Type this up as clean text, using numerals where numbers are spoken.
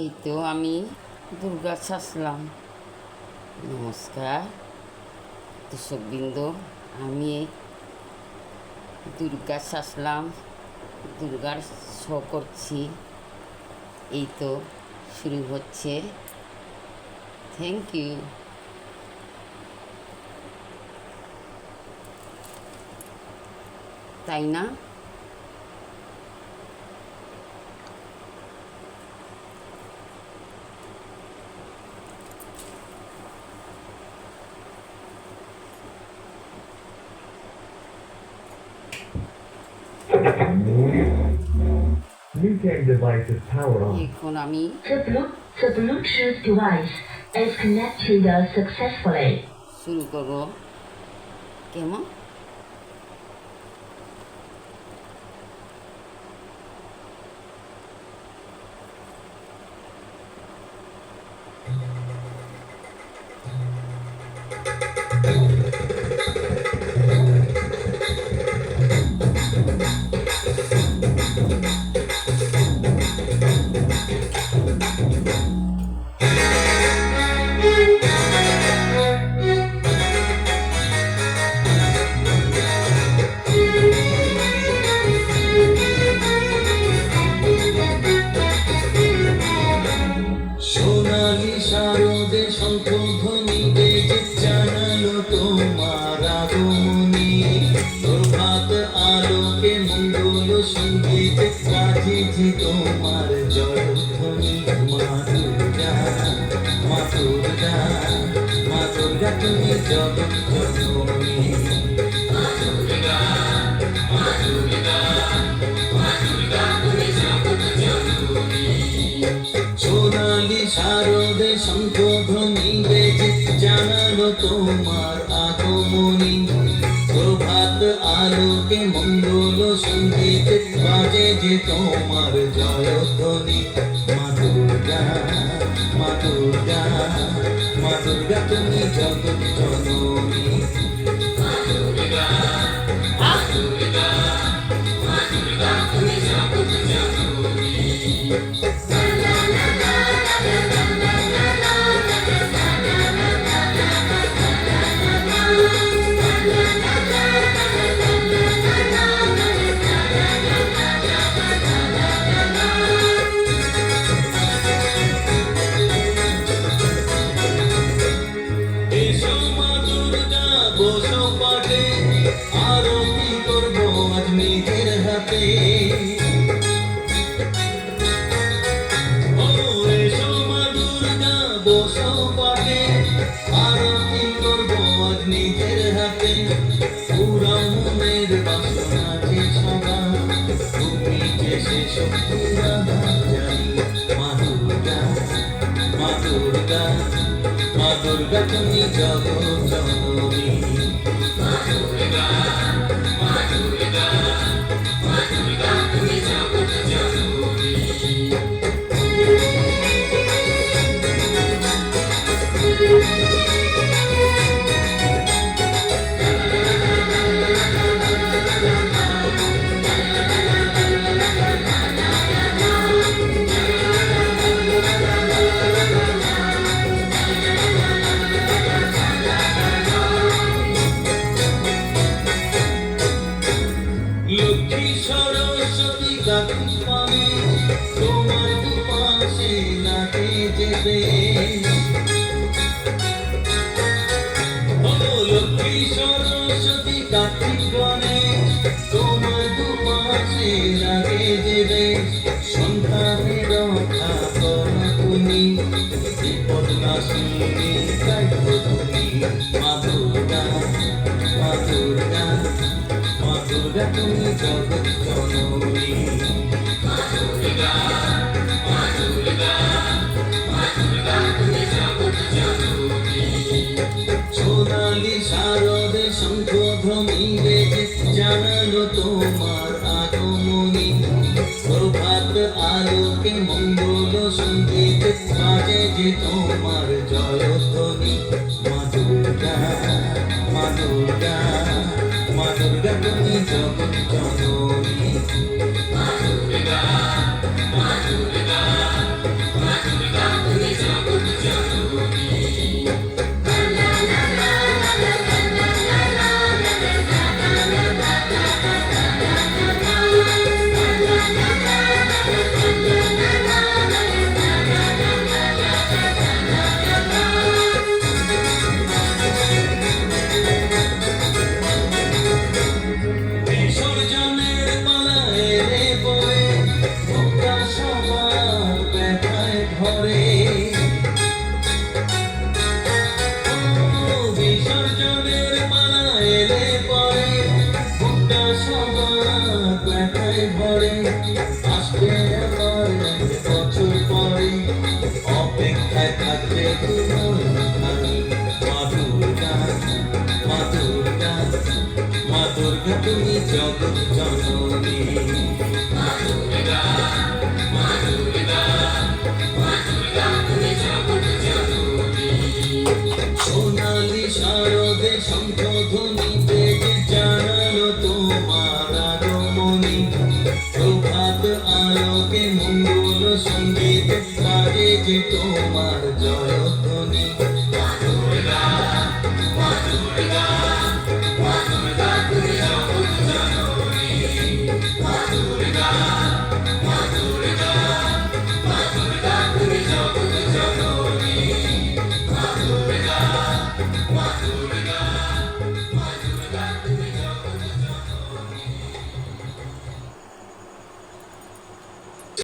এই তো আমি দুর্গা সাজলাম। নমস্কার দর্শকবৃন্দ, আমি দুর্গা সাজলাম, দুর্গার শো করছি। এই তো শুরু হচ্ছে। Thank you. তাই না? Mutant device is powered on. এখন আমি The Bluetooth device is connected successfully. শুরু করব। কেমন? সোনালি শারদে শঙ্খধ্বনি বেজে জানালো তোমার আগমনী। প্রভাত আলোকে মঙ্গল সঙ্গীতে বাজেছে তোমার জয়ধ্বনি। মা দুর্গা, মা দুর্গা, মা দুর্গা তুমি জগৎ জননী। মা দুর্গা, মা দুর্গা, মা দুর্গা তুমি জগৎ জননী। সোনালি শারদে শঙ্খধ্বনি বেজে জানালো তোমার আগমনী। প্রভাত আলোকে মঙ্গল সঙ্গীতে বাজে যে তোমার জয়ধ্বনি। মা দুর্গা, মা দুর্গা, মা দুর্গা তুমি জগৎ জননী। মা দুর্গা, মা দুর্গা, মা দুর্গা তুমি জগৎ জননী। এসো মা দুর্গা বসো পাটে, আরতি করবো আজ নিজের হাতে। ও এসো মা দুর্গা বসো পাটে, আরতি করবো আজ নিজের হাতে। পুরা মনের বাসনা যে সবা, তুমি যে সে শক্তিরা জানি। মা দুর্গা, মা দুর্গা, মা দুর্গা তুমি জগৎ জননী। মা দুর্গা, মা দুর্গা, মা দুর্গা তুমি জগৎ জননী। লক্ষ্মী সরস্বতী কার্তিক পানে, তোমার দুপাশে লাগে যেতে। ও লক্ষ্মী সরস্বতী কার্তিক পানে, তোমার দুপাশে লাগে যেতে। সন্তানের রক্ষা করো তুমি, বিপদ নাশিনী গাইবো তুমি। মা দুর্গা, মা দুর্গা, মা দুর্গা তুমি জগৎ জননী। মা দুর্গা, মা দুর্গা, মা দুর্গা তুমি জগৎ জননী। সোনালি শারদে শঙ্খধ্বনি বেজে জানালো তোমার আগমনী। প্রভাত আলোকে মঙ্গল সঙ্গীতে বাজে যে তোমার জয়ধ্বনি। মা দুর্গা, মা দুর্গা, মা দুর্গা তুমি জগৎ জননী। মা দুর্গা, মা দুর্গা, মা ঘরে বিসর্জনের মালা এলে পরে বুকটা সবার ব্যথায় ভরে আসবে আবার এক বছর পরে অপেক্ষায় থাকবে তোমার মা দুর্গা মা দুর্গা মা দুর্গা তুমি জগৎ জননী মা দুর্গা মা দুর্গা মা দুর্গা তুমি জগৎ জননী সোনালি শারদে শঙ্খধ্বনিতে যে জানালো তোমার আগমনী প্রভাত আলোকে মঙ্গল সঙ্গীত বাজে যে তোমার